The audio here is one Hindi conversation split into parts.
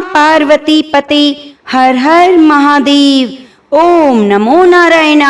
पार्वती पते हर हर महादेव। ओम नमो नारायण।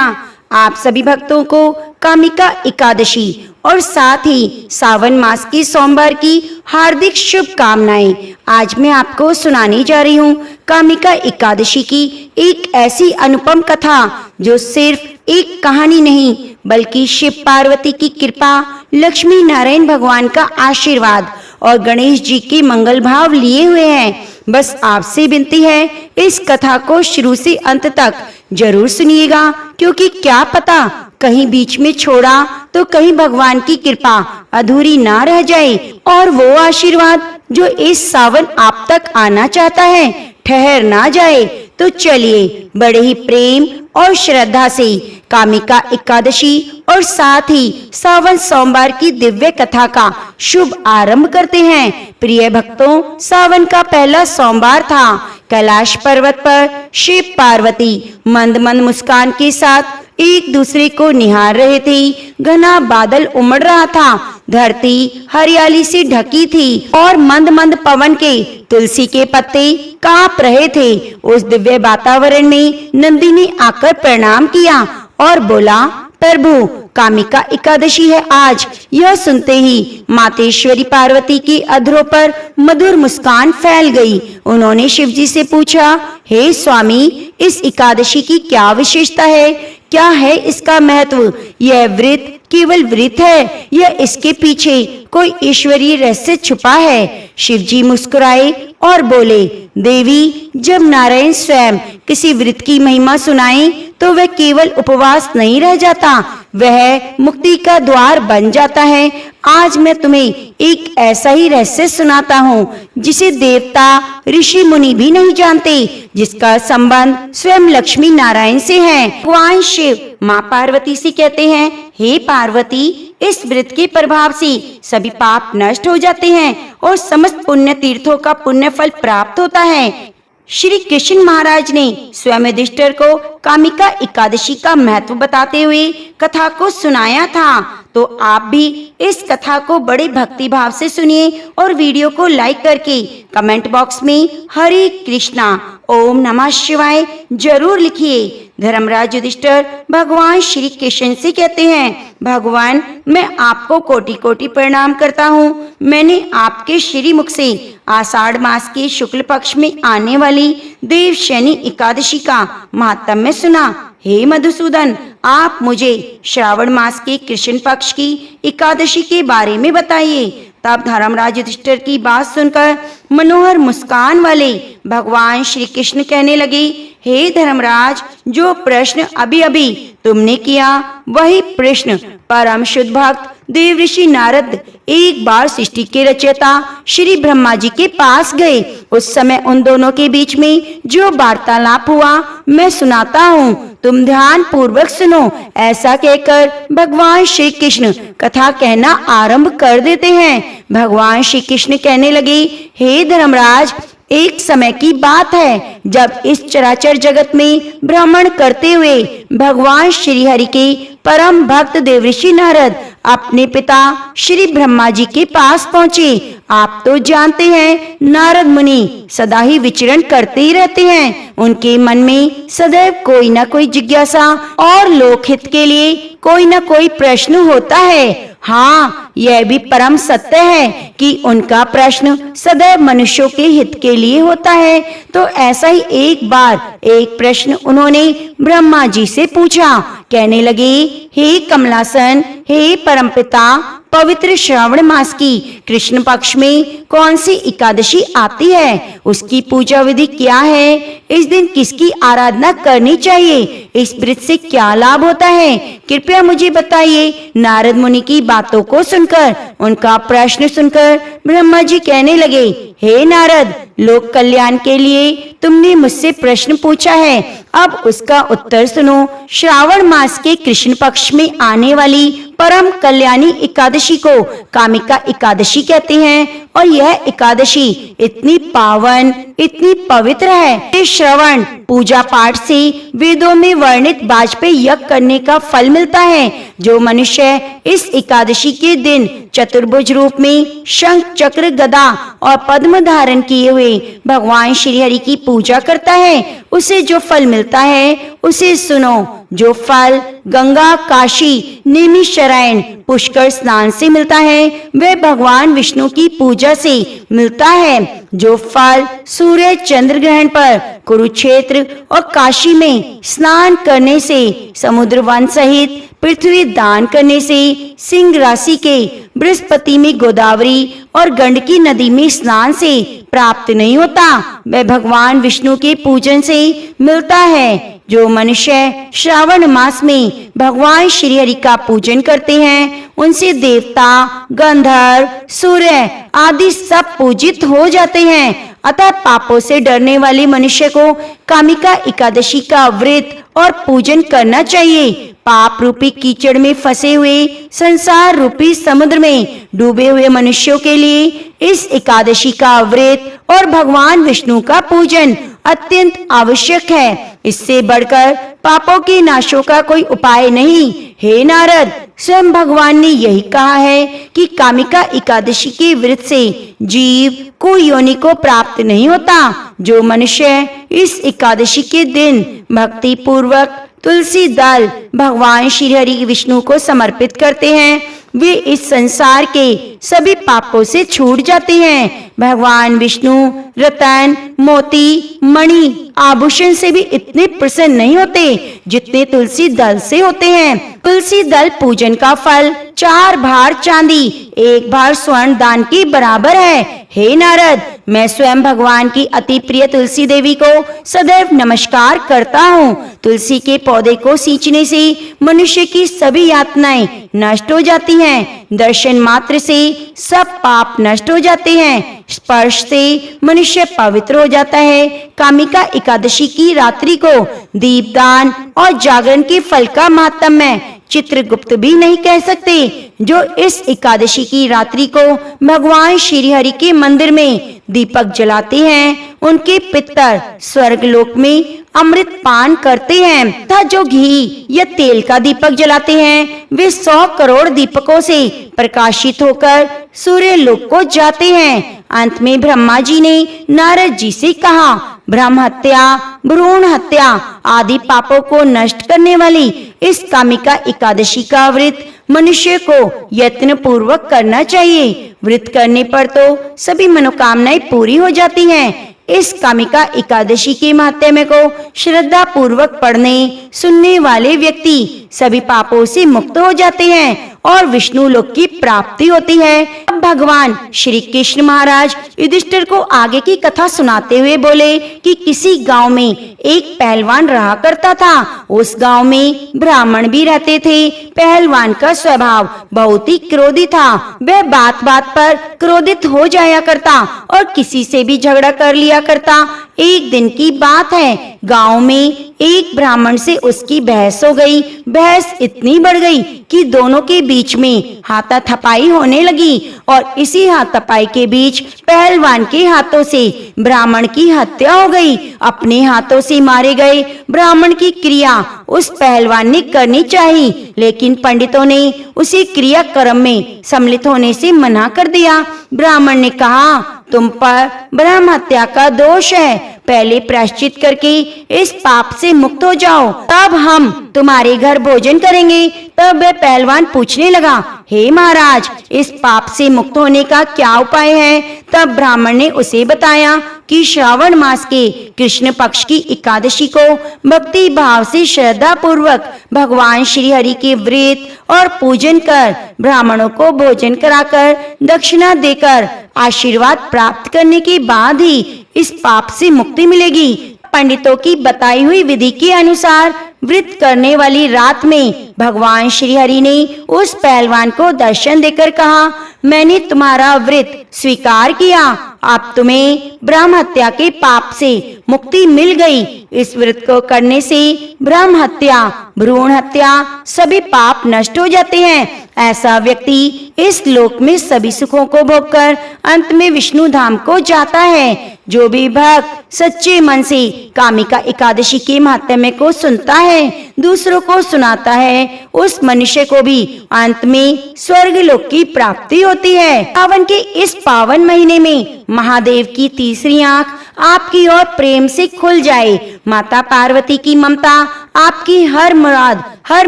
आप सभी भक्तों को कामिका एकादशी और साथ ही सावन मास की सोमवार की हार्दिक शुभकामनाएं। आज मैं आपको सुनाने जा रही हूँ कामिका एकादशी की एक ऐसी अनुपम कथा जो सिर्फ एक कहानी नहीं बल्कि शिव पार्वती की कृपा, लक्ष्मी नारायण भगवान का आशीर्वाद और गणेश जी के मंगल भाव लिए हुए हैं। बस आपसे विनती है इस कथा को शुरू से अंत तक जरूर सुनिएगा, क्योंकि क्या पता कहीं बीच में छोड़ा तो कहीं भगवान की कृपा अधूरी ना रह जाए और वो आशीर्वाद जो इस सावन आप तक आना चाहता है ठहर ना जाए। तो चलिए बड़े ही प्रेम और श्रद्धा से कामिका एकादशी और साथ ही सावन सोमवार की दिव्य कथा का शुभ आरंभ करते हैं। प्रिय भक्तों, सावन का पहला सोमवार था। कैलाश पर्वत पर शिव पार्वती मंद मंद मुस्कान के साथ एक दूसरे को निहार रहे थे। घना बादल उमड़ रहा था, धरती हरियाली से ढकी थी और मंद मंद पवन के तुलसी के पत्ते कांप रहे थे। उस दिव्य वातावरण में नंदी ने आकर प्रणाम किया और बोला, प्रभु कामिका एकादशी है आज। यह सुनते ही मातेश्वरी पार्वती की अधरों पर मधुर मुस्कान फैल गई। उन्होंने शिव जी से पूछा, हे स्वामी, इस एकादशी की क्या विशेषता है? क्या है इसका महत्व? यह व्रत केवल व्रत है या इसके पीछे कोई ईश्वरीय रहस्य छुपा है? शिव जी मुस्कुराए और बोले, देवी, जब नारायण स्वयं किसी व्रत की महिमा सुनाए तो वह केवल उपवास नहीं रह जाता, वह मुक्ति का द्वार बन जाता है। आज मैं तुम्हें एक ऐसा ही रहस्य सुनाता हूँ जिसे देवता, ऋषि मुनि भी नहीं जानते, जिसका संबंध स्वयं लक्ष्मी नारायण से है। भगवान शिव माँ पार्वती से कहते हैं, हे पार्वती, इस व्रत के प्रभाव से सभी पाप नष्ट हो जाते हैं और समस्त पुण्य तीर्थों का पुण्य फल प्राप्त होता है। श्री कृष्ण महाराज ने स्वयं युधिष्ठिर को कामिका एकादशी का महत्व बताते हुए कथा को सुनाया था। तो आप भी इस कथा को बड़े भक्ति भाव से सुनिए और वीडियो को लाइक करके कमेंट बॉक्स में हरे कृष्णा ओम नमः शिवाय जरूर लिखिए। धर्मराज युधिष्ठिर भगवान श्री कृष्ण से कहते हैं, भगवान, मैं आपको कोटि कोटि प्रणाम करता हूँ। मैंने आपके श्री मुख से आषाढ़ मास के शुक्ल पक्ष में आने वाली देवशयनी एकादशी का महात्म्य सुना। हे मधुसूदन, आप मुझे श्रावण मास के कृष्ण पक्ष की एकादशी के बारे में बताइए। तब धर्मराज युधिष्ठिर की बात सुनकर मनोहर मुस्कान वाले भगवान श्री कृष्ण कहने लगे, हे धर्मराज, जो प्रश्न अभी अभी तुमने किया वही प्रश्न परम शुद्ध भक्त देव ऋषि नारद एक बार सृष्टि के रचयिता श्री ब्रह्मा जी के पास गए। उस समय उन दोनों के बीच में जो वार्तालाप हुआ मैं सुनाता हूँ, तुम ध्यान पूर्वक सुनो। ऐसा कहकर भगवान श्री कृष्ण कथा कहना आरंभ कर देते हैं। भगवान श्री कृष्ण कहने लगे, हे धर्मराज, एक समय की बात है जब इस चराचर जगत में भ्रमण करते हुए भगवान श्री हरि के परम भक्त देवऋषि नारद अपने पिता श्री ब्रह्मा जी के पास पहुँचे। आप तो जानते हैं नारद मुनि सदा ही विचरण करते ही रहते हैं। उनके मन में सदैव कोई न कोई जिज्ञासा और लोकहित के लिए कोई न कोई प्रश्न होता है। हाँ, यह भी परम सत्य है कि उनका प्रश्न सदैव मनुष्यों के हित के लिए होता है। तो ऐसा ही एक बार एक प्रश्न उन्होंने ब्रह्मा जी से पूछा। कहने लगे, हे कमलासन, हे परमपिता, पवित्र श्रावण मास की कृष्ण पक्ष में कौन सी एकादशी आती है? उसकी पूजा विधि क्या है? इस दिन किसकी आराधना करनी चाहिए? इस व्रत से क्या लाभ होता है? कृपया मुझे बताइए। नारद मुनि की बातों को सुनकर, उनका प्रश्न सुनकर ब्रह्मा जी कहने लगे, हे नारद, लोक कल्याण के लिए तुमने मुझसे प्रश्न पूछा है, अब उसका उत्तर सुनो। श्रावण मास के कृष्ण पक्ष में आने वाली परम कल्याणी एकादशी को कामिका एकादशी कहते हैं। और यह एकादशी इतनी पावन, इतनी पवित्र है कि श्रवण पूजा पाठ से वेदों में वर्णित वाजपेयी यज्ञ करने का फल मिलता है। जो मनुष्य इस एकादशी के दिन चतुर्भुज रूप में शंख, चक्र, गदा और पद्म धारण किए हुए भगवान श्री हरि की पूजा करता है, उसे जो फल मिलता है उसे सुनो। जो फल गंगा, काशी, नैमिषारण्य, पुष्कर स्नान से मिलता है, वह भगवान विष्णु की पूजा से मिलता है। जो फल सूर्य चंद्र ग्रहण पर कुरुक्षेत्र और काशी में स्नान करने से, समुद्र वन सहित पृथ्वी दान करने से, सिंह राशि के बृहस्पति में गोदावरी और गंडकी नदी में स्नान से प्राप्त नहीं होता, वह भगवान विष्णु के पूजन से मिलता है। जो मनुष्य श्रावण मास में भगवान श्री हरि का पूजन करते हैं, उनसे देवता, गंधर्व, सूर्य आदि सब पूजित हो जाते हैं। अतः पापों से डरने वाले मनुष्य को कामिका एकादशी का व्रत और पूजन करना चाहिए। पाप रूपी कीचड़ में फंसे हुए, संसार रूपी समुद्र में डूबे हुए मनुष्यों के लिए इस एकादशी का व्रत और भगवान विष्णु का पूजन अत्यंत आवश्यक है। इससे बढ़कर पापों के नाशों का कोई उपाय नहीं। हे नारद, स्वयं भगवान ने यही कहा है कि कामिका एकादशी के व्रत से जीव को योनि को प्राप्त नहीं होता। जो मनुष्य इस एकादशी के दिन भक्ति पूर्वक तुलसी दल भगवान श्री हरि विष्णु को समर्पित करते हैं, वे इस संसार के सभी पापों से छूट जाते हैं। भगवान विष्णु रतन, मोती, मणि, आभूषण से भी इतने प्रसन्न नहीं होते जितने तुलसी दल से होते हैं। तुलसी दल पूजन का फल 4 भार चांदी, 1 भार स्वर्ण दान के बराबर है। हे नारद, मैं स्वयं भगवान की अति प्रिय तुलसी देवी को सदैव नमस्कार करता हूँ। तुलसी के पौधे को सींचने से मनुष्य की सभी यातनाएं नष्ट हो जाती हैं। दर्शन मात्र से सब पाप नष्ट हो जाते हैं। स्पर्श से मनुष्य पवित्र हो जाता है। कामिका एकादशी की रात्रि को दीपदान और जागरण के फल का महात्म्य चित्रगुप्त भी नहीं कह सकते। जो इस एकादशी की रात्रि को भगवान श्री हरि के मंदिर में दीपक जलाते हैं, उनके पितर स्वर्ग लोक में अमृत पान करते हैं तथा जो घी या तेल का दीपक जलाते हैं, वे 100 करोड़ दीपकों से प्रकाशित होकर सूर्य लोक को जाते हैं। अंत में ब्रह्मा जी ने नारद जी से कहा, ब्रह्म हत्या, भ्रूण हत्या आदि पापों को नष्ट करने वाली इस कामिका एकादशी का व्रत मनुष्य को यत्न पूर्वक करना चाहिए। व्रत करने पर तो सभी मनोकामनाएं पूरी हो जाती हैं। इस कामिका एकादशी के महात्म्य को श्रद्धा पूर्वक पढ़ने सुनने वाले व्यक्ति सभी पापों से मुक्त हो जाते हैं और विष्णु लोक की प्राप्ति होती है। अब भगवान श्री कृष्ण महाराज युधिष्ठिर को आगे की कथा सुनाते हुए बोले कि किसी गांव में एक पहलवान रहा करता था। उस गांव में ब्राह्मण भी रहते थे। पहलवान का स्वभाव बहुत ही क्रोधी था। वह बात बात पर क्रोधित हो जाया करता और किसी से भी झगड़ा कर लिया करता। एक दिन की बात है, गांव में एक ब्राह्मण से उसकी बहस हो गई। बहस इतनी बढ़ गई कि दोनों के बीच में हाथापाई होने लगी और इसी हाथापाई के बीच पहलवान के हाथों से ब्राह्मण की हत्या हो गई। अपने हाथों से मारे गए ब्राह्मण की क्रिया उस पहलवान ने करनी चाहिए, लेकिन पंडितों ने उसे क्रियाक्रम में सम्मिलित होने से मना कर दिया। ब्राह्मण ने कहा, तुम पर ब्रह्म हत्या का दोष है, पहले प्रायश्चित करके इस पाप से मुक्त हो जाओ, तब हम तुम्हारे घर भोजन करेंगे। तब वह पहलवान पूछने लगा, हे महाराज, इस पाप से मुक्त होने का क्या उपाय है? तब ब्राह्मण ने उसे बताया कि श्रावण मास के कृष्ण पक्ष की एकादशी को भक्ति भाव से श्रद्धा पूर्वक भगवान श्री हरि के व्रत और पूजन कर ब्राह्मणों को भोजन कराकर दक्षिणा देकर आशीर्वाद प्राप्त करने के बाद ही इस पाप से मुक्ति मिलेगी। पंडितों की बताई हुई विधि के अनुसार व्रत करने वाली रात में भगवान श्री हरि ने उस पहलवान को दर्शन देकर कहा, मैंने तुम्हारा व्रत स्वीकार किया, अब तुम्हें ब्रह्म हत्या के पाप से मुक्ति मिल गई। इस व्रत को करने से ब्रह्म हत्या, भ्रूण हत्या सभी पाप नष्ट हो जाते हैं। ऐसा व्यक्ति इस लोक में सभी सुखों को भोगकर अंत में विष्णु धाम को जाता है। जो भी भक्त सच्चे मन से कामिका एकादशी के महात्म्य को सुनता है, दूसरों को सुनाता है, उस मनुष्य को भी अंत में स्वर्ग लोक की प्राप्ति होती है। सावन के इस पावन महीने में महादेव की तीसरी आंख आपकी ओर प्रेम से खुल जाए। माता पार्वती की ममता आपकी हर मुराद, हर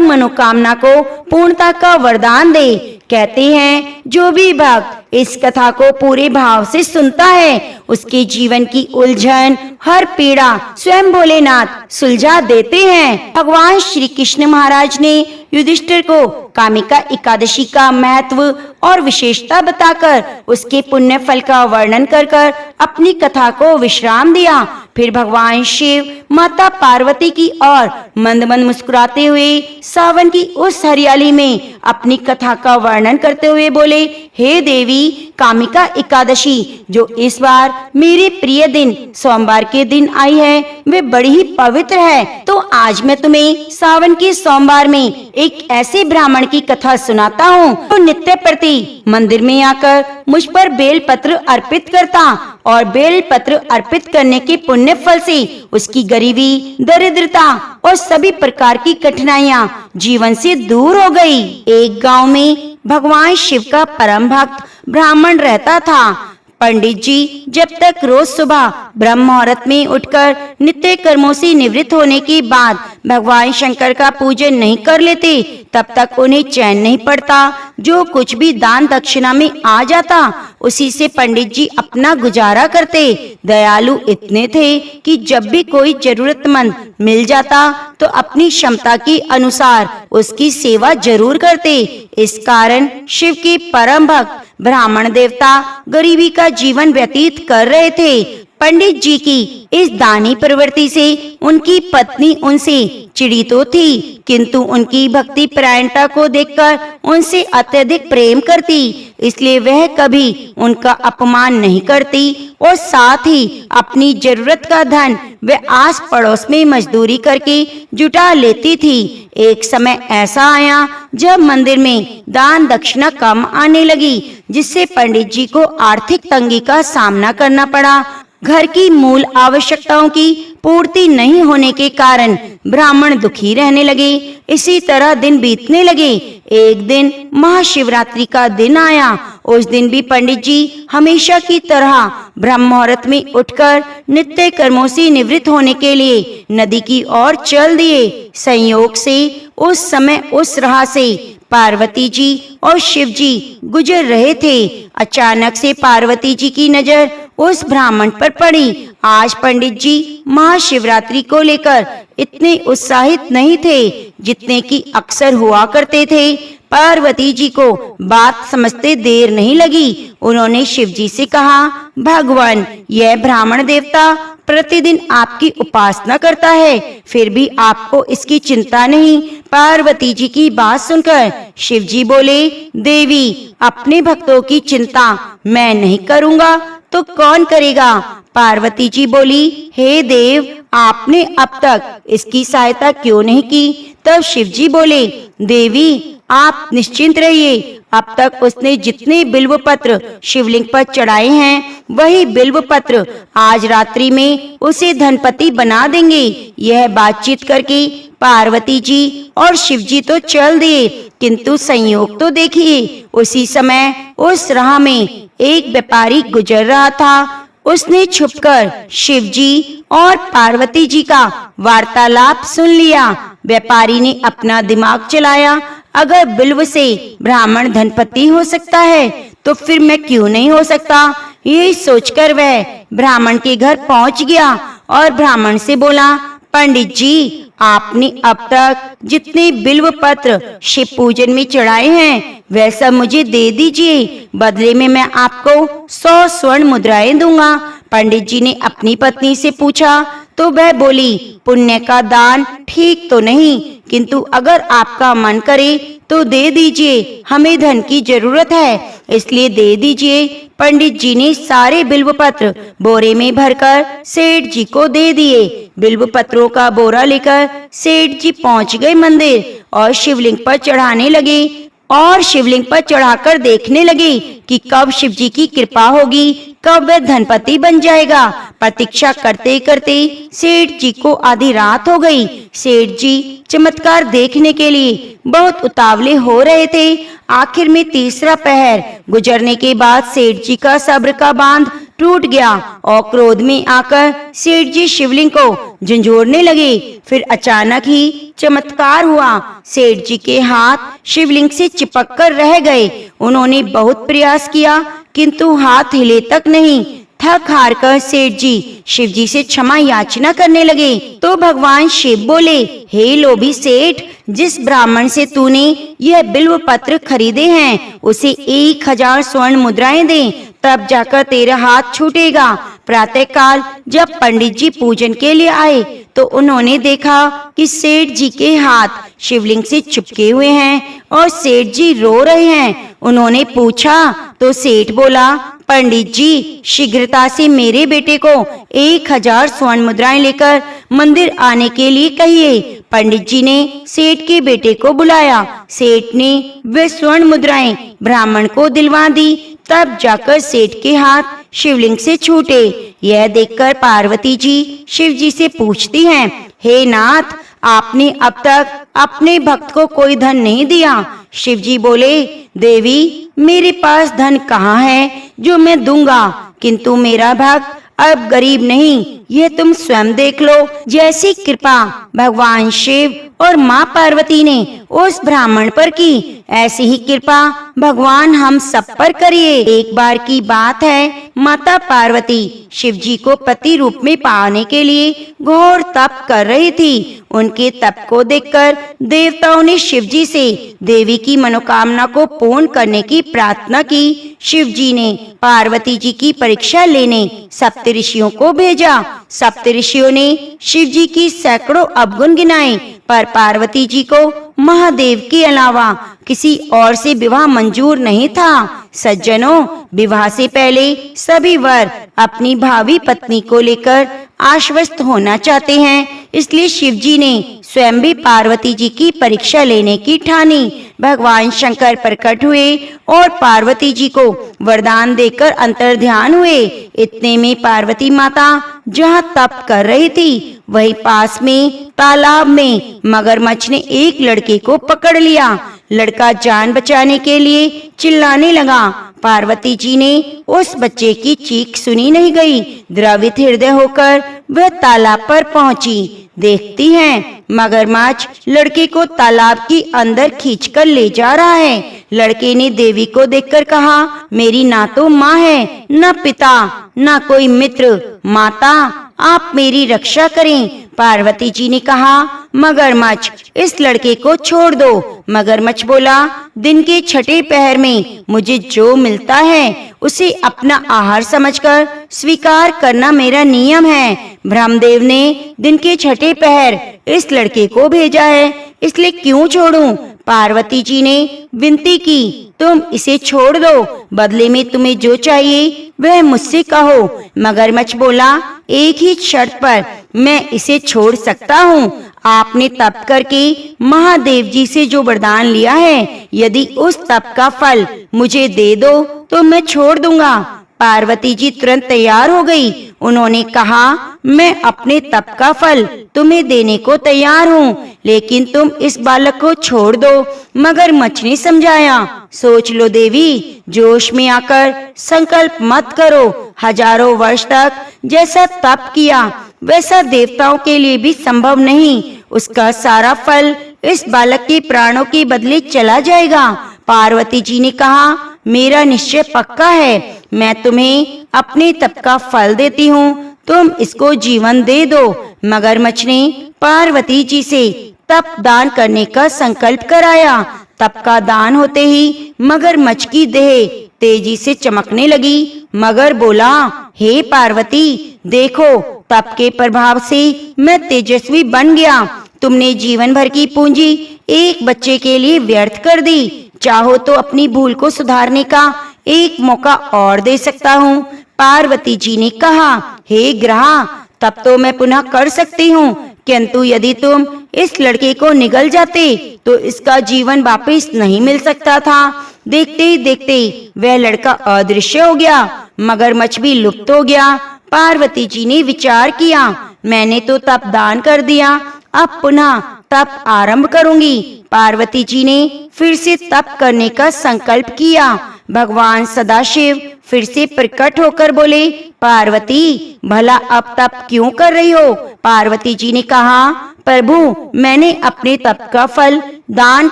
मनोकामना को पूर्णता का वरदान दे। कहते हैं, जो भी भक्त इस कथा को पूरे भाव से सुनता है, उसके जीवन की उलझन, हर पीड़ा स्वयं भोलेनाथ सुलझा देते हैं। भगवान श्री कृष्ण महाराज ने युधिष्ठिर को कामिका एकादशी का महत्व और विशेषता बताकर उसके पुण्य फल का वर्णन कर अपनी कथा को विश्राम दिया। फिर भगवान शिव माता पार्वती की ओर मंद मंद मुस्कुराते हुए सावन की उस हरियाली में अपनी कथा का वर्णन करते हुए बोले, हे देवी, कामिका एकादशी जो इस बार मेरे प्रिय दिन सोमवार के दिन आई है, वे बड़ी ही पवित्र है। तो आज मैं तुम्हें सावन के सोमवार में एक ऐसे ब्राह्मण की कथा सुनाता हूँ तो नित्य प्रति मंदिर में आकर मुझ पर बेल पत्र अर्पित करता और बेल पत्र अर्पित करने के पुण्य फल से उसकी गरीबी, दरिद्रता और सभी प्रकार की कठिनाइयाँ जीवन से दूर हो गई। एक गांव में भगवान शिव का परम भक्त ब्राह्मण रहता था। पंडित जी जब तक रोज सुबह ब्रह्म मुहूर्त में उठकर नित्य कर्मों से निवृत्त होने के बाद भगवान शंकर का पूजन नहीं कर लेते, तब तक उन्हें चैन नहीं पड़ता। जो कुछ भी दान दक्षिणा में आ जाता, उसी से पंडित जी अपना गुजारा करते। दयालु इतने थे कि जब भी कोई जरूरतमंद मिल जाता तो अपनी क्षमता के अनुसार उसकी सेवा जरूर करते। इस कारण शिव के परम भक्त ब्राह्मण देवता गरीबी का जीवन व्यतीत कर रहे थे। पंडित जी की इस दानी प्रवृत्ति से उनकी पत्नी उनसे चिड़ी तो थी, किंतु उनकी भक्ति परायणता को देखकर उनसे अत्यधिक प्रेम करती, इसलिए वह कभी उनका अपमान नहीं करती और साथ ही अपनी जरूरत का धन वह आस पड़ोस में मजदूरी करके जुटा लेती थी। एक समय ऐसा आया जब मंदिर में दान दक्षिणा कम आने लगी, जिससे पंडित जी को आर्थिक तंगी का सामना करना पड़ा। घर की मूल आवश्यकताओं की पूर्ति नहीं होने के कारण ब्राह्मण दुखी रहने लगे। इसी तरह दिन बीतने लगे। एक दिन महाशिवरात्रि का दिन आया। उस दिन भी पंडित जी हमेशा की तरह ब्रह्म मुहूर्त में उठकर नित्य कर्मों से निवृत्त होने के लिए नदी की ओर चल दिए। संयोग से उस समय उस राह से पार्वती जी और शिव जी गुजर रहे थे। अचानक से पार्वती जी की नजर उस ब्राह्मण पर पड़ी। आज पंडित जी महाशिवरात्रि को लेकर इतने उत्साहित नहीं थे जितने कि अक्सर हुआ करते थे। पार्वती जी को बात समझते देर नहीं लगी। उन्होंने शिव जी से कहा, भगवान, यह ब्राह्मण देवता प्रतिदिन आपकी उपासना करता है, फिर भी आपको इसकी चिंता नहीं। पार्वती जी की बात सुनकर शिव जी बोले, देवी, अपने भक्तों की चिंता मैं नहीं करूँगा तो कौन करेगा? पार्वती जी बोली, हे देव, आपने अब तक इसकी सहायता क्यों नहीं की? तब शिव जी बोले, देवी, आप निश्चिंत रहिए, अब तक उसने जितने बिल्व पत्र शिवलिंग पर चढ़ाए हैं, वही बिल्व पत्र आज रात्रि में उसे धनपति बना देंगे। यह बातचीत करके पार्वती जी और शिव जी तो चल दिए, किंतु संयोग तो देखिए, उसी समय उस राह में एक व्यापारी गुजर रहा था। उसने छुपकर शिव जी और पार्वती जी का वार्तालाप सुन लिया। व्यापारी ने अपना दिमाग चलाया, अगर बिल्व से ब्राह्मण धनपति हो सकता है तो फिर मैं क्यों नहीं हो सकता? यही सोचकर वह ब्राह्मण के घर पहुंच गया और ब्राह्मण से बोला, पंडित जी, आपने अब तक जितने बिल्व पत्र शिव पूजन में चढ़ाए हैं वह सब मुझे दे दीजिए, बदले में मैं आपको 100 स्वर्ण मुद्राएं दूंगा। पंडित जी ने अपनी पत्नी से पूछा तो वह बोली, पुण्य का दान ठीक तो नहीं, किंतु अगर आपका मन करे तो दे दीजिए, हमें धन की जरूरत है, इसलिए दे दीजिए। पंडित जी ने सारे बिल्व पत्र बोरे में भरकर सेठ जी को दे दिए। बिल्व पत्रों का बोरा लेकर सेठ जी पहुंच गए मंदिर और शिवलिंग पर चढ़ाने लगे और शिवलिंग पर चढ़ाकर देखने लगे कि कब शिव जी की कृपा होगी, कब वह धनपति बन जाएगा। प्रतीक्षा करते करते सेठ जी को आधी रात हो गई। सेठ जी चमत्कार देखने के लिए बहुत उतावले हो रहे थे। आखिर में तीसरा पहर गुजरने के बाद सेठ जी का सब्र का बांध टूट गया और क्रोध में आकर सेठ जी शिवलिंग को झंझोड़ने लगे। फिर अचानक ही चमत्कार हुआ। सेठ जी के हाथ शिवलिंग से चिपक कर रह गए। उन्होंने बहुत प्रयास किया किंतु हाथ हिले तक नहीं। थक हार कर सेठ जी शिव जी से क्षमा याचना करने लगे तो भगवान शिव बोले, हे लोभी सेठ, जिस ब्राह्मण से तूने यह बिल्व पत्र खरीदे हैं उसे 1000 स्वर्ण मुद्राएं दे, तब जाकर तेरा हाथ छूटेगा। प्रातः काल जब पंडित जी पूजन के लिए आए तो उन्होंने देखा कि सेठ जी के हाथ शिवलिंग से चिपके हुए हैं और सेठ जी रो रहे हैं। उन्होंने पूछा तो सेठ बोला, पंडित जी शीघ्रता से मेरे बेटे को 1000 स्वर्ण मुद्राएं लेकर मंदिर आने के लिए कहिए। पंडित जी ने सेठ के बेटे को बुलाया। सेठ ने वे स्वर्ण मुद्राएं ब्राह्मण को दिलवा दी, तब जाकर सेठ के हाथ शिवलिंग से छूटे। यह देखकर पार्वती जी शिव जी से पूछती हैं, हे नाथ, आपने अब तक अपने भक्त को कोई धन नहीं दिया। शिव जी बोले, देवी, मेरे पास धन कहाँ है जो मैं दूंगा, किंतु मेरा भक्त अब गरीब नहीं, यह तुम स्वयं देख लो। जैसी कृपा भगवान शिव और माँ पार्वती ने उस ब्राह्मण पर की, ऐसी ही कृपा भगवान हम सब पर करिए। एक बार की बात है, माता पार्वती शिव जी को पति रूप में पाने के लिए घोर तप कर रही थी। उनके तप को देखकर देवताओं ने शिव जी से देवी की मनोकामना को पूर्ण करने की प्रार्थना की। शिव जी ने पार्वती जी की परीक्षा लेने सप्तऋषियों को भेजा। सप्तऋषियों ने शिव जी की सैकड़ों अवगुण गिनाए, पर पार्वती जी को महादेव के अलावा किसी और से विवाह मंजूर नहीं था। सज्जनों, विवाह से पहले सभी वर अपनी भावी पत्नी को लेकर आश्वस्त होना चाहते हैं, इसलिए शिव जी ने स्वयं भी पार्वती जी की परीक्षा लेने की ठानी। भगवान शंकर प्रकट हुए और पार्वती जी को वरदान देकर अंतर्ध्यान हुए। इतने में पार्वती माता जहाँ तप कर रही थी, वही पास में तालाब में मगरमच्छ ने एक लड़के को पकड़ लिया। लड़का जान बचाने के लिए चिल्लाने लगा। पार्वती जी ने उस बच्चे की चीख सुनी नहीं गई। द्रवित हृदय होकर वह तालाब पर पहुंची। देखती हैं, मगरमच्छ लड़के को तालाब के अंदर खींचकर ले जा रहा है। लड़के ने देवी को देखकर कहा, मेरी ना तो माँ है, न पिता, न कोई मित्र। माता, आप मेरी रक्षा करें। पार्वती जी ने कहा, मगरमच्छ, इस लड़के को छोड़ दो। मगरमच्छ बोला, दिन के छठे पहर में मुझे जो मिलता है उसे अपना आहार समझकर स्वीकार करना मेरा नियम है। ब्रह्मदेव ने दिन के छठे पहर इस लड़के को भेजा है, इसलिए क्यों छोड़ूं? पार्वती जी ने विनती की, तुम इसे छोड़ दो, बदले में तुम्हें जो चाहिए वह मुझसे कहो। मगरमच्छ बोला, एक ही शर्त पर मैं इसे छोड़ सकता हूँ। आपने तप करके महादेव जी से जो वरदान लिया है, यदि उस तप का फल मुझे दे दो तो मैं छोड़ दूंगा। पार्वती जी तुरंत तैयार हो गई। उन्होंने कहा, मैं अपने तप का फल तुम्हें देने को तैयार हूँ, लेकिन तुम इस बालक को छोड़ दो। मगरमच्छ ने समझाया, सोच लो देवी, जोश में आकर संकल्प मत करो। हजारों वर्ष तक जैसा तप किया वैसा देवताओं के लिए भी संभव नहीं। उसका सारा फल इस बालक के प्राणों के बदले चला जाएगा। पार्वती जी ने कहा, मेरा निश्चय पक्का है, मैं तुम्हें अपने तप का फल देती हूँ, तुम इसको जीवन दे दो। मगरमच्छ ने पार्वती जी से तप दान करने का संकल्प कराया। तप का दान होते ही मगरमच्छ की देह तेजी से चमकने लगी। मगर बोला, हे पार्वती, देखो, तप के प्रभाव से मैं तेजस्वी बन गया। तुमने जीवन भर की पूंजी एक बच्चे के लिए व्यर्थ कर दी। चाहो तो अपनी भूल को सुधारने का एक मौका और दे सकता हूँ। पार्वती जी ने कहा, हे ग्रहा, तब तो मैं पुनः कर सकती हूँ, किंतु यदि तुम इस लड़के को निगल जाते तो इसका जीवन वापस नहीं मिल सकता था। देखते ही देखते वह लड़का अदृश्य हो गया, मगरमच्छ भी लुप्त हो गया। पार्वती जी ने विचार किया, मैंने तो तप दान कर दिया, अब पुनः तप आरंभ करूंगी। पार्वती जी ने फिर से तप करने का संकल्प किया। भगवान सदाशिव फिर से प्रकट होकर बोले, पार्वती, भला अब तप क्यों कर रही हो? पार्वती जी ने कहा, प्रभु, मैंने अपने तप का फल दान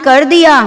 कर दिया।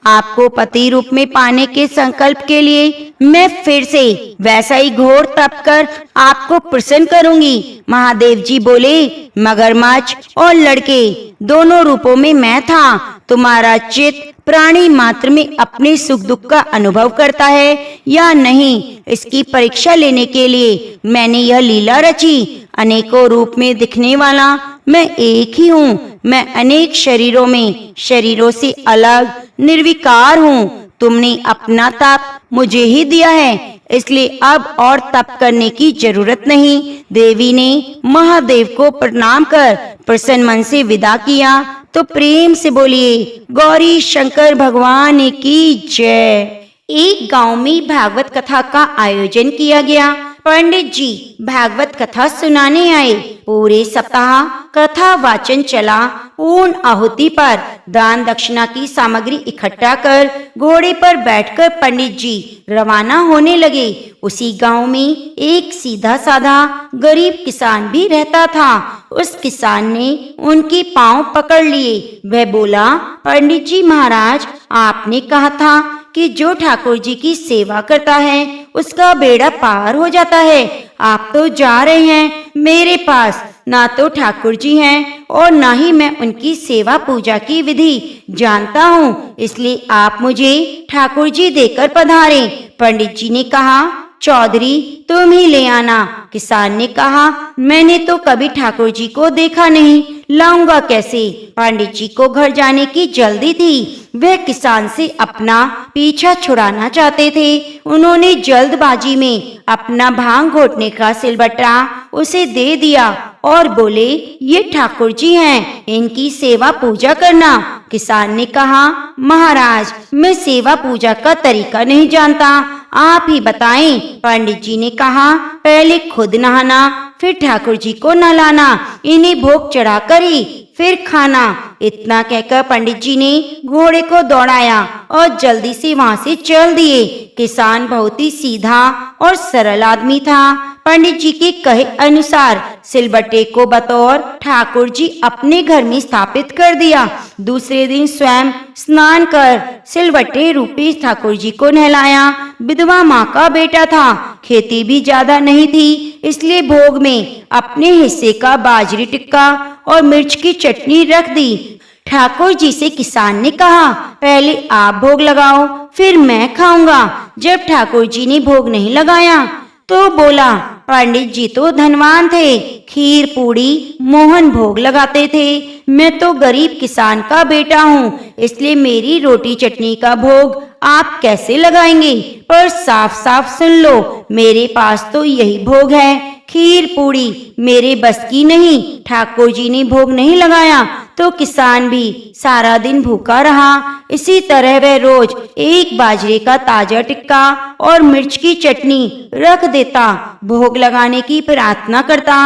आपको पति रूप में पाने के संकल्प के लिए मैं फिर से वैसा ही घोर तप कर आपको प्रसन्न करूंगी। महादेव जी बोले, मगरमच्छ और लड़के दोनों रूपों में मैं था। तुम्हारा चित्त प्राणी मात्र में अपने सुख दुख का अनुभव करता है या नहीं, इसकी परीक्षा लेने के लिए मैंने यह लीला रची। अनेकों रूप में दिखने वाला मैं एक ही हूँ। मैं अनेक शरीरों में शरीरों से अलग निर्विकार हूँ। तुमने अपना तप मुझे ही दिया है, इसलिए अब और तप करने की जरूरत नहीं। देवी ने महादेव को प्रणाम कर प्रसन्न मन से विदा किया तो प्रेम से बोलिए, गौरी शंकर भगवान की जय। एक गांव में भागवत कथा का आयोजन किया गया। पंडित जी भागवत कथा सुनाने आए। पूरे सप्ताह कथा वाचन चला। पूर्ण आहुति पर दान दक्षिणा की सामग्री इकट्ठा कर घोड़े पर बैठकर पंडित जी रवाना होने लगे। उसी गांव में एक सीधा साधा गरीब किसान भी रहता था। उस किसान ने उनके पांव पकड़ लिए। वह बोला, पंडित जी महाराज, आपने कहा था कि जो ठाकुर जी की सेवा करता है उसका बेड़ा पार हो जाता है। आप तो जा रहे हैं। मेरे पास ना तो ठाकुर जी हैं और ना ही मैं उनकी सेवा पूजा की विधि जानता हूँ, इसलिए आप मुझे ठाकुर जी देकर पधारें। पंडित जी ने कहा, चौधरी तुम ही ले आना। किसान ने कहा, मैंने तो कभी ठाकुर जी को देखा नहीं, लाऊंगा कैसे? पंडित जी को घर जाने की जल्दी थी। वह किसान से अपना पीछा छुड़ाना चाहते थे। उन्होंने जल्दबाजी में अपना भांग घोटने का सिलबट्टा उसे दे दिया और बोले, ये ठाकुर जी हैं, इनकी सेवा पूजा करना। किसान ने कहा, महाराज, मैं सेवा पूजा का तरीका नहीं जानता, आप ही बताएं। पंडित जी ने कहा, पहले खुद नहाना, फिर ठाकुर जी को नहलाना, इन्हें भोग चढ़ाकर ही फिर खाना। इतना कहकर पंडित जी ने घोड़े को दौड़ाया और जल्दी से वहां से चल दिए। किसान बहुत ही सीधा और सरल आदमी था। पंडित जी के कहे अनुसार सिलबट्टे को बतौर ठाकुर जी अपने घर में स्थापित कर दिया। दूसरे दिन स्वयं स्नान कर सिलबट्टे रूपी ठाकुर जी को नहलाया। विधवा माँ का बेटा था, खेती भी ज्यादा नहीं थी, इसलिए भोग में अपने हिस्से का बाजरी टिक्का और मिर्च की चटनी रख दी। ठाकुर जी से किसान ने कहा, पहले आप भोग लगाओ, फिर मैं खाऊंगा। जब ठाकुर जी ने भोग नहीं लगाया तो बोला, पंडित जी तो धनवान थे, खीर पूड़ी मोहन भोग लगाते थे। मैं तो गरीब किसान का बेटा हूँ, इसलिए मेरी रोटी चटनी का भोग आप कैसे लगाएंगे? पर साफ साफ सुन लो, मेरे पास तो यही भोग है, खीर पूड़ी मेरे बस की नहीं। ठाकुर जी ने भोग नहीं लगाया तो किसान भी सारा दिन भूखा रहा। इसी तरह वह रोज एक बाजरे का ताजा टिक्का और मिर्च की चटनी रख देता, भोग लगाने की प्रार्थना करता।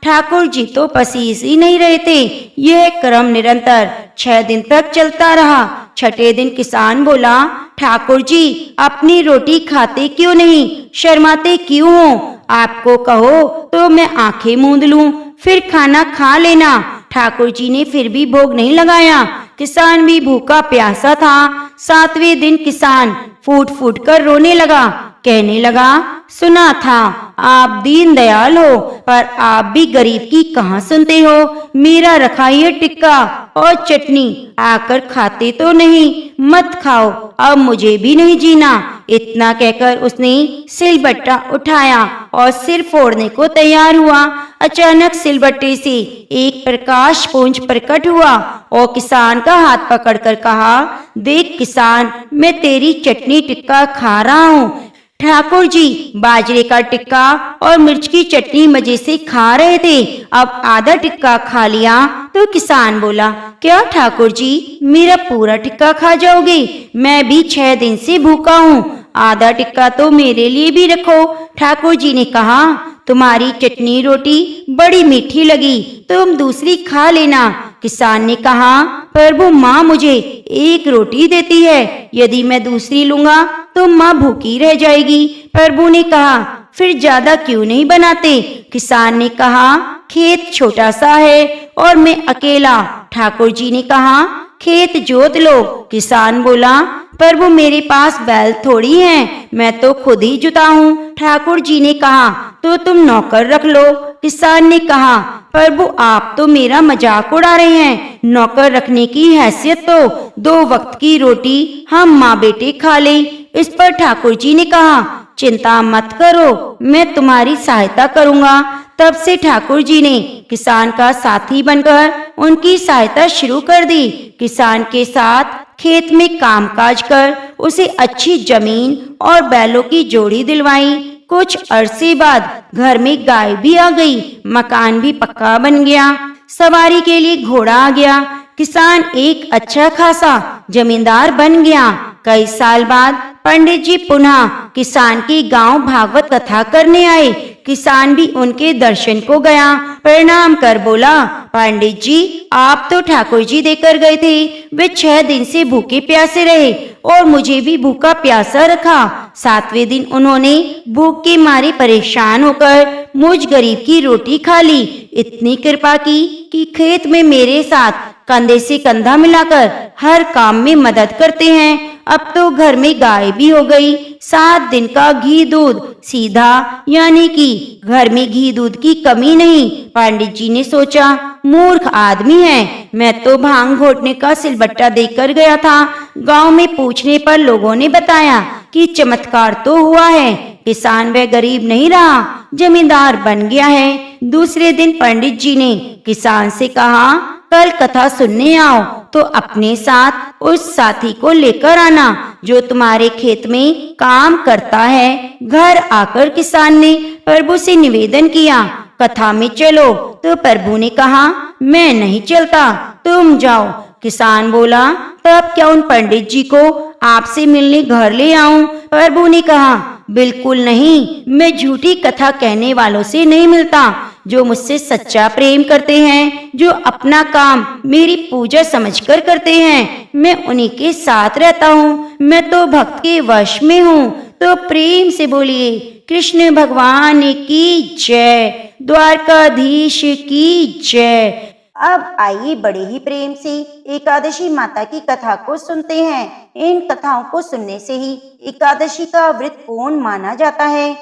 ठाकुर जी तो पसीज ही नहीं रहे थे। यह क्रम निरंतर 6 दिन तक चलता रहा। छठे दिन किसान बोला, ठाकुर जी अपनी रोटी खाते क्यों नहीं, शर्माते क्यों हो? आपको कहो तो मैं आंखें मूंद लूं, फिर खाना खा लेना। ठाकुर जी ने फिर भी भोग नहीं लगाया। किसान भी भूखा प्यासा था। 7वें दिन किसान फूट फूट कर रोने लगा, कहने लगा, सुना था आप दीन दयाल हो, पर आप भी गरीब की कहाँ सुनते हो। मेरा रखा ये टिक्का और चटनी आकर खाते तो नहीं, मत खाओ, अब मुझे भी नहीं जीना। इतना कहकर उसने सिलबट्टा उठाया और सिर फोड़ने को तैयार हुआ। अचानक सिलबट्टे से एक प्रकाश पुंज प्रकट हुआ और किसान का हाथ पकड़कर कहा, देख किसान, मैं तेरी चटनी टिक्का खा रहा हूँ। ठाकुर जी बाजरे का टिक्का और मिर्च की चटनी मजे से खा रहे थे। अब आधा टिक्का खा लिया तो किसान बोला, क्या ठाकुर जी, मेरा पूरा टिक्का खा जाओगे? मैं भी 6 दिन से भूखा हूँ, आधा टिक्का तो मेरे लिए भी रखो। ठाकुर जी ने कहा, तुम्हारी चटनी रोटी बड़ी मीठी लगी, तुम दूसरी खा लेना। किसान ने कहा, प्रभु माँ मुझे एक रोटी देती है, यदि मैं दूसरी लूंगा तो माँ भूखी रह जाएगी। प्रभु ने कहा, फिर ज्यादा क्यों नहीं बनाते? किसान ने कहा, खेत छोटा सा है और मैं अकेला। ठाकुर जी ने कहा, खेत जोत लो। किसान बोला, प्रभु मेरे पास बैल थोड़ी हैं, मैं तो खुद ही जुताऊं। ठाकुर जी ने कहा, तो तुम नौकर रख लो। किसान ने कहा, प्रभु आप तो मेरा मजाक उड़ा रहे हैं, नौकर रखने की हैसियत तो 2 वक्त की रोटी हम माँ बेटे खा ले। इस पर ठाकुर जी ने कहा, चिंता मत करो, मैं तुम्हारी सहायता करूंगा। तब से ठाकुर जी ने किसान का साथी बनकर उनकी सहायता शुरू कर दी। किसान के साथ खेत में कामकाज कर उसे अच्छी जमीन और बैलों की जोड़ी दिलवाई। कुछ अरसे बाद घर में गाय भी आ गई, मकान भी पक्का बन गया, सवारी के लिए घोड़ा आ गया। किसान एक अच्छा खासा जमींदार बन गया। कई साल बाद पंडित जी पुनः किसान की गांव भागवत कथा करने आए। किसान भी उनके दर्शन को गया, प्रणाम कर बोला, पंडित जी आप तो ठाकुर जी देकर गए थे, वे 6 दिन से भूखे प्यासे रहे और मुझे भी भूखा प्यासा रखा। 7वें दिन उन्होंने भूख के मारे परेशान होकर मुझ गरीब की रोटी खा ली। इतनी कृपा की कि खेत में मेरे साथ कंधे से कंधा मिलाकर हर काम में मदद करते हैं। अब तो घर में गाय भी हो गई। 7 दिन का घी दूध सीधा, यानी कि घर में घी दूध की कमी नहीं। पंडित जी ने सोचा, मूर्ख आदमी है, मैं तो भांग घोटने का सिलबट्टा देकर गया था। गांव में पूछने पर लोगों ने बताया कि चमत्कार तो हुआ है, किसान वह गरीब नहीं रहा, जमींदार बन गया है। दूसरे दिन पंडित जी ने किसान से कहा, कल कथा सुनने आओ तो अपने साथ उस साथी को लेकर आना जो तुम्हारे खेत में काम करता है। घर आकर किसान ने प्रभु से निवेदन किया, कथा में चलो। तो प्रभु ने कहा, मैं नहीं चलता, तुम जाओ। किसान बोला, तब क्या उन पंडित जी को आपसे मिलने घर ले आऊं? प्रभु ने कहा, बिल्कुल नहीं, मैं झूठी कथा कहने वालों से नहीं मिलता। जो मुझसे सच्चा प्रेम करते हैं, जो अपना काम मेरी पूजा समझकर करते हैं, मैं उन्हीं के साथ रहता हूँ। मैं तो भक्त के वश में हूँ। तो प्रेम से बोलिए, कृष्ण भगवान की जय, द्वारकाधीश की जय। अब आइए बड़े ही प्रेम से एकादशी माता की कथा को सुनते हैं। इन कथाओं को सुनने से ही एकादशी का व्रत पूर्ण माना जाता है।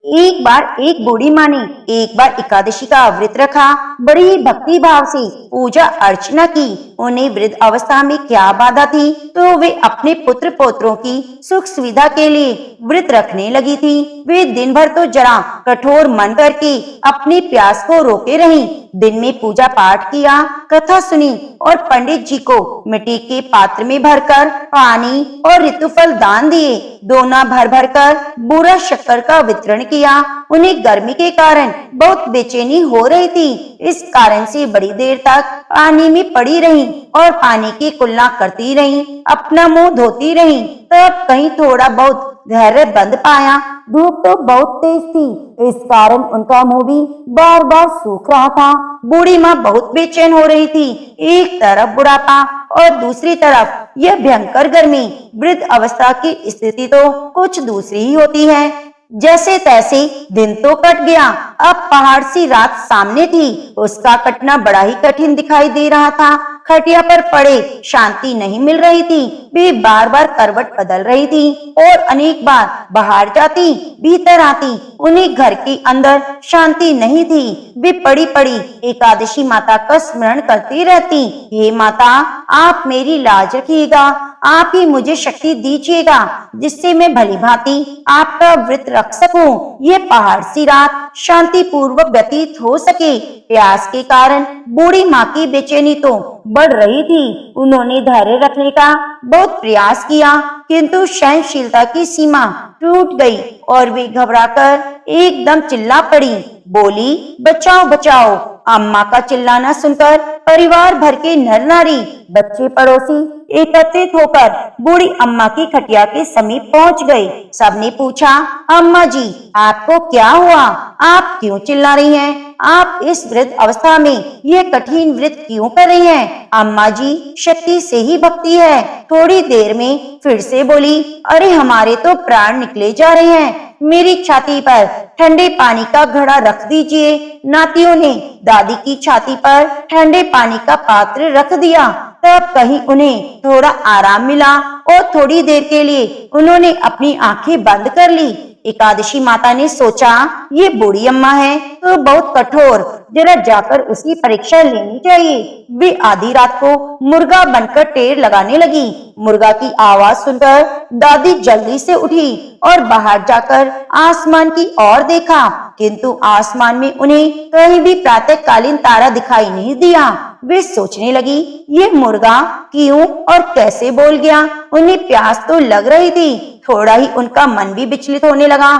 एक बार एक बूढ़ी माँ ने एक बार एकादशी का व्रत रखा, बड़ी ही भक्ति भाव से पूजा अर्चना की। उन्हें वृद्ध अवस्था में क्या बाधा थी, तो वे अपने पुत्र पोत्रों की सुख सुविधा के लिए व्रत रखने लगी थी। वे दिन भर तो जरा कठोर मन करके अपनी प्यास को रोके रहीं। दिन में पूजा पाठ किया, कथा सुनी और पंडित जी को मिट्टी के पात्र में भरकर पानी और ऋतुफल दान दिए। दोना भर भर कर बूरा शक्कर का वितरण किया। उन्हें गर्मी के कारण बहुत बेचैनी हो रही थी, इस कारण से बड़ी देर तक पानी में पड़ी रहीं और पानी की कुल्ला करती रहीं, अपना मुंह धोती रहीं। तब कहीं थोड़ा बहुत धैर्य बंद पाया। धूप तो बहुत तेज थी, इस कारण उनका मुंह भी बार बार सूख रहा था। बूढ़ी माँ बहुत बेचैन हो रही थी। एक तरफ बुढ़ापा और दूसरी तरफ यह भयंकर गर्मी। वृद्ध अवस्था की स्थिति तो कुछ दूसरी ही होती है। जैसे तैसे दिन तो कट गया। अब पहाड़ सी रात सामने थी, उसका कटना बड़ा ही कठिन दिखाई दे रहा था। खटिया पर पड़े शांति नहीं मिल रही थी। वे बार बार करवट बदल रही थी और अनेक बार बाहर जाती, भीतर आती। उन्हें घर के अंदर शांति नहीं थी। वे पड़ी पड़ी एकादशी माता का स्मरण करती रहती। हे माता, आप मेरी लाज रखिएगा, आप ही मुझे शक्ति दीजिएगा जिससे मैं भली भांति आपका व्रत रख सकूं। ये पहाड़ सी रात शांति पूर्वक व्यतीत हो सके। प्यास के कारण बूढ़ी माँ की बेचैनी तो बढ़ रही थी। उन्होंने धैर्य रखने का बहुत प्रयास किया, किंतु सहनशीलता की सीमा टूट गई और वे घबराकर एकदम चिल्ला पड़ी। बोली, बचाओ बचाओ। अम्मा का चिल्लाना सुनकर परिवार भर के नर नारी, बच्चे, पड़ोसी एकत्रित होकर बूढ़ी अम्मा की खटिया के समीप पहुंच गए। सबने पूछा, अम्मा जी, आपको क्या हुआ? आप क्यों चिल्ला रही हैं? आप इस वृद्ध अवस्था में ये कठिन व्रत क्यों कर रही हैं? अम्मा जी, शक्ति से ही भक्ति है। थोड़ी देर में फिर से बोली, अरे हमारे तो प्राण निकले जा रहे हैं। मेरी छाती पर ठंडे पानी का घड़ा रख दीजिए। नातियों ने दादी की छाती पर ठंडे पानी का पात्र रख दिया। तब कहीं उन्हें थोड़ा आराम मिला और थोड़ी देर के लिए उन्होंने अपनी आंखें बंद कर ली। एकादशी माता ने सोचा, ये बूढ़ी अम्मा है तो बहुत कठोर, जरा जाकर उसकी परीक्षा लेनी चाहिए। वे आधी रात को मुर्गा बनकर टेर लगाने लगी। मुर्गा की आवाज सुनकर दादी जल्दी से उठी और बाहर जाकर आसमान की ओर देखा, किंतु आसमान में उन्हें कहीं भी प्रातःकालीन तारा दिखाई नहीं दिया। वे सोचने लगी, ये मुर्गा क्यों और कैसे बोल गया? उन्हें प्यास तो लग रही थी। थोड़ा ही उनका मन भी विचलित होने लगा,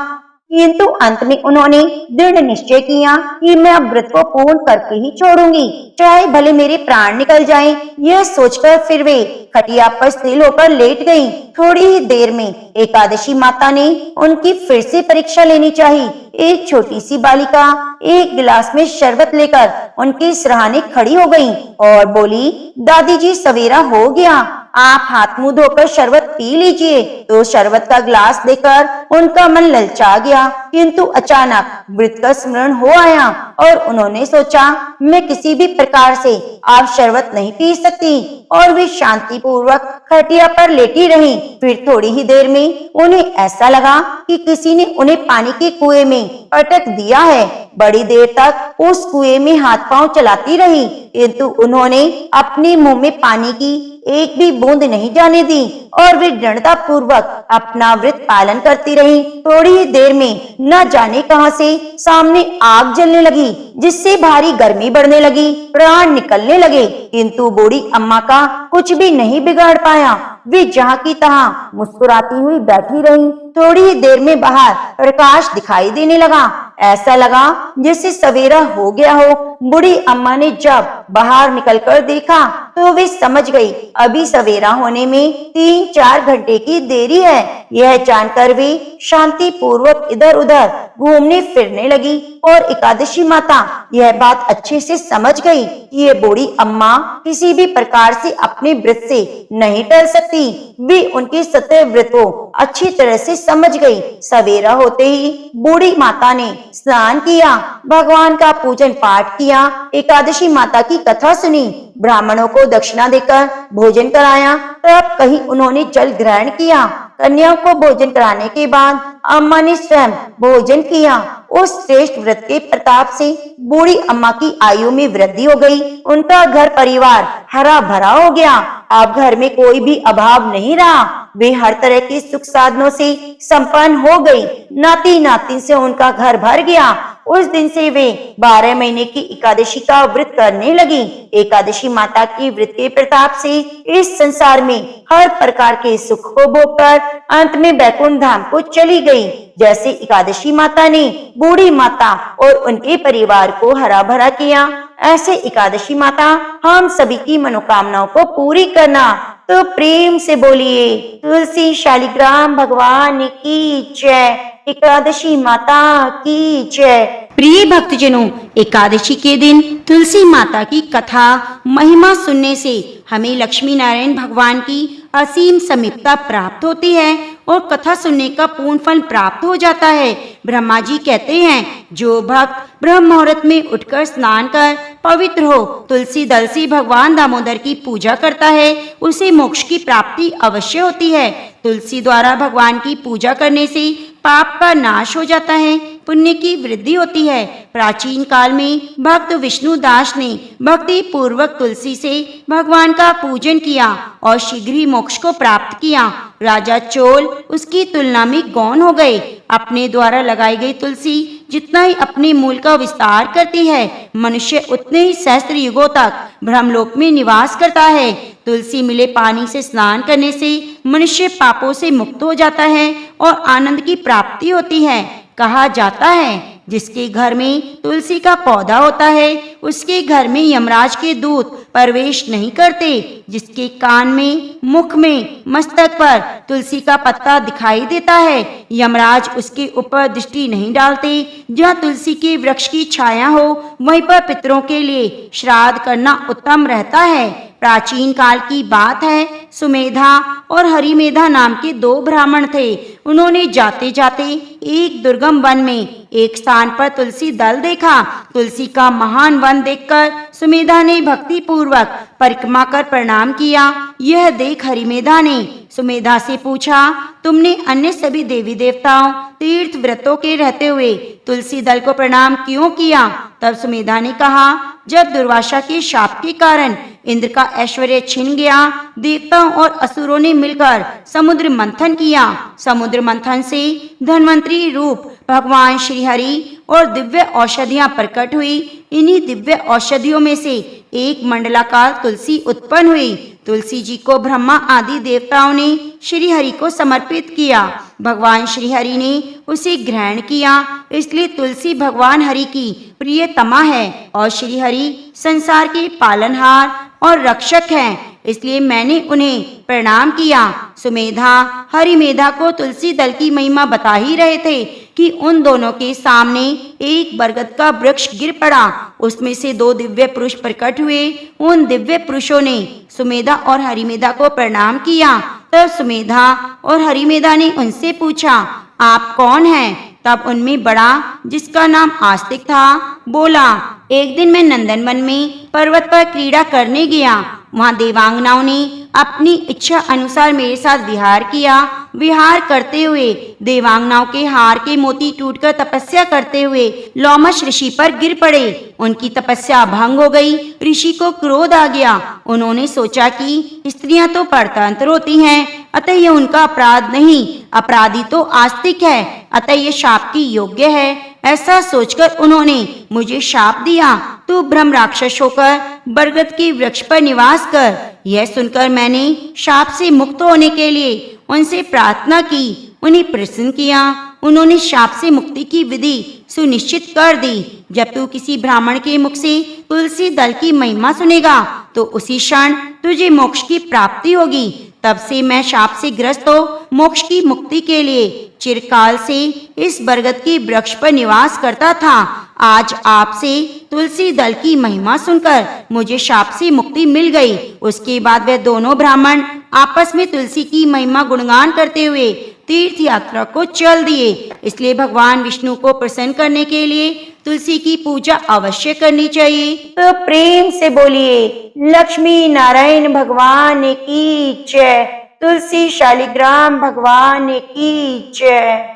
किंतु अंत में उन्होंने दृढ़ निश्चय किया कि मैं अब व्रत को पूर्ण करके ही छोड़ूंगी, चाहे भले मेरे प्राण निकल जाएं। यह सोचकर फिर वे खटिया पर स्थिर होकर लेट गईं। थोड़ी ही देर में एकादशी माता ने उनकी फिर से परीक्षा लेनी चाहिए। एक छोटी सी बालिका एक गिलास में शरबत लेकर उनके सिरहाने खड़ी हो गई और बोली, दादी जी, सवेरा हो गया, आप हाथ मुंह धोकर शरबत पी लीजिए। तो शरबत का गिलास देकर उनका मन ललचा गया, किंतु अचानक व्रत का स्मरण हो आया और उन्होंने सोचा, मैं किसी भी प्रकार से आप शरबत नहीं पी सकती, और वे शांति पूर्वक खटिया पर लेटी रहीं। फिर थोड़ी ही देर में उन्हें ऐसा लगा कि किसी ने उन्हें पानी के कुएं में पटक दिया है। बड़ी देर तक उस कुएं में हाथ पांव चलाती रही, किंतु उन्होंने अपने मुंह में पानी की एक भी बूंद नहीं जाने दी और वे दृढ़ता पूर्वक अपना व्रत पालन करती रही। थोड़ी ही देर में न जाने कहां से सामने आग जलने लगी, जिससे भारी गर्मी बढ़ने लगी, प्राण निकलने लगे, किंतु बूढ़ी अम्मा का कुछ भी नहीं बिगाड़ पाया। वे जहाँ की तहाँ मुस्कुराती हुई बैठी रही। थोड़ी ही देर में बाहर प्रकाश दिखाई देने लगा। ऐसा लगा जैसे सवेरा हो गया हो। बूढ़ी अम्मा ने जब बाहर निकलकर देखा तो वे समझ गई अभी सवेरा होने में 3-4 घंटे की देरी है। यह जानकर वे शांति पूर्वक इधर उधर घूमने फिरने लगी और एकादशी माता यह बात अच्छे से समझ गई कि ये बूढ़ी अम्मा किसी भी प्रकार से अपने व्रत से नहीं टल सकती। वे उनके सत्य व्रत को अच्छी तरह से समझ गई। सवेरा होते ही बूढ़ी माता ने स्नान किया, भगवान का पूजन पाठ किया, एकादशी माता की कथा सुनी, ब्राह्मणों को दक्षिणा देकर भोजन कराया। तब कहीं उन्होंने जल ग्रहण किया। कन्याओं को भोजन कराने के बाद अम्मा ने स्वयं भोजन किया। उस श्रेष्ठ व्रत के प्रताप से बूढ़ी अम्मा की आयु में वृद्धि हो गई। उनका घर परिवार हरा भरा हो गया। अब घर में कोई भी अभाव नहीं रहा। वे हर तरह के सुख साधनों से संपन्न हो गई। नाती नाती से उनका घर भर गया। उस दिन से वे 12 महीने की एकादशी का व्रत करने लगी। एकादशी माता की व्रत के प्रताप से इस संसार में हर प्रकार के सुख को भोगकर अंत में बैकुंठ धाम को चली गई। जैसे एकादशी माता ने बूढ़ी माता और उनके परिवार को हरा भरा किया, ऐसे एकादशी माता हम सभी की मनोकामनाओं को पूरी करना। तो प्रेम से बोलिए तुलसी शालिग्राम भगवान की जय, एकादशी माता की जय। प्रिय भक्तजनों, एकादशी के दिन तुलसी माता की कथा महिमा सुनने से हमें लक्ष्मी नारायण भगवान की असीम समीपता प्राप्त होती है और कथा सुनने का पूर्ण फल प्राप्त हो जाता है। ब्रह्मा जी कहते हैं, जो भक्त ब्रह्म मुहूर्त में उठकर स्नान कर पवित्र हो तुलसी दल से भगवान दामोदर की पूजा करता है, उसे मोक्ष की प्राप्ति अवश्य होती है। तुलसी द्वारा भगवान की पूजा करने से पाप का नाश हो जाता है, पुण्य की वृद्धि होती है। प्राचीन काल में भक्त विष्णु दास ने भक्ति पूर्वक तुलसी से भगवान का पूजन किया और शीघ्र ही मोक्ष को प्राप्त किया। राजा चोल उसकी तुलना में गौण हो गए। अपने द्वारा लगाई गई तुलसी जितना ही अपने मूल का विस्तार करती है, मनुष्य उतने ही सहस्त्र युगों तक ब्रह्मलोक में निवास करता है। तुलसी मिले पानी से स्नान करने से मनुष्य पापों से मुक्त हो जाता है और आनंद की प्राप्ति होती है। कहा जाता है, जिसके घर में तुलसी का पौधा होता है उसके घर में यमराज के दूत प्रवेश नहीं करते। जिसके कान में, मुख में, मस्तक पर तुलसी का पत्ता दिखाई देता है, यमराज उसके ऊपर दृष्टि नहीं डालते। जहाँ तुलसी के वृक्ष की छाया हो वहीं पर पितरों के लिए श्राद्ध करना उत्तम रहता है। प्राचीन काल की बात है, सुमेधा और हरिमेधा नाम के दो ब्राह्मण थे। उन्होंने जाते जाते एक दुर्गम वन में एक स्थान पर तुलसी दल देखा। तुलसी का महान वन देखकर सुमेधा ने भक्ति पूर्वक परिक्रमा कर प्रणाम किया। यह देख हरिमेधा ने सुमेधा से पूछा, तुमने अन्य सभी देवी देवताओं, तीर्थ व्रतों के रहते हुए तुलसी दल को प्रणाम क्यों किया? तब सुमेधा ने कहा, जब दुर्वासा के शाप के कारण इंद्र का ऐश्वर्य छिन गया, देवताओं और असुरों ने मिलकर समुद्र मंथन किया। समुद्र मंथन से धन्वंतरी रूप भगवान श्री हरि और दिव्य औषधियां प्रकट हुई। इन्हीं दिव्य औषधियों में से एक मंडलाकार तुलसी उत्पन्न हुई। तुलसी जी को ब्रह्मा आदि देवताओं ने श्री हरि को समर्पित किया। भगवान श्री हरि ने उसे ग्रहण किया, इसलिए तुलसी भगवान हरि की प्रियतमा है और श्री हरि संसार के पालनहार और रक्षक हैं, इसलिए मैंने उन्हें प्रणाम किया। सुमेधा हरिमेधा को तुलसी दल की महिमा बता ही रहे थे कि उन दोनों के सामने एक बरगद का वृक्ष गिर पड़ा। उसमें से दो दिव्य पुरुष प्रकट हुए। उन दिव्य पुरुषों ने सुमेधा और हरिमेधा को प्रणाम किया। तब सुमेधा और हरिमेधा ने उनसे पूछा, आप कौन हैं? तब उनमें बड़ा, जिसका नाम आस्तिक था, बोला, एक दिन मैं नंदनवन में पर्वत पर क्रीड़ा करने गया। वहाँ देवांगनाओं ने अपनी इच्छा अनुसार मेरे साथ विहार किया। विहार करते हुए देवांगनाओं के हार के मोती टूटकर तपस्या करते हुए लोमश ऋषि पर गिर पड़े। उनकी तपस्या भंग हो गई। ऋषि को क्रोध आ गया। उन्होंने सोचा कि स्त्रियां तो परतंत्र होती हैं, अतः यह उनका अपराध नहीं, अपराधी तो आस्तिक है, अतः यह शाप की योग्य है। ऐसा सोचकर उन्होंने मुझे शाप दिया, तू ब्रह्म राक्षस होकर बरगद के वृक्ष पर निवास कर। यह सुनकर मैंने शाप से मुक्त होने के लिए उनसे प्रार्थना की, उन्हें प्रसन्न किया। उन्होंने शाप से मुक्ति की विधि सुनिश्चित कर दी। जब तू किसी ब्राह्मण के मुख से तुलसी दल की महिमा सुनेगा तो उसी क्षण तुझे मोक्ष की प्राप्ति होगी। तब से मैं शाप से ग्रस्त हो मोक्ष की मुक्ति के लिए चिरकाल से इस बरगद के वृक्ष पर निवास करता था। आज आपसे तुलसी दल की महिमा सुनकर मुझे शाप से मुक्ति मिल गई। उसके बाद वे दोनों ब्राह्मण आपस में तुलसी की महिमा गुणगान करते हुए तीर्थ यात्रा को चल दिए। इसलिए भगवान विष्णु को प्रसन्न करने के लिए तुलसी की पूजा अवश्य करनी चाहिए। तो प्रेम से बोलिए, लक्ष्मी नारायण भगवान की जय, तुलसी शालिग्राम भगवान की जय।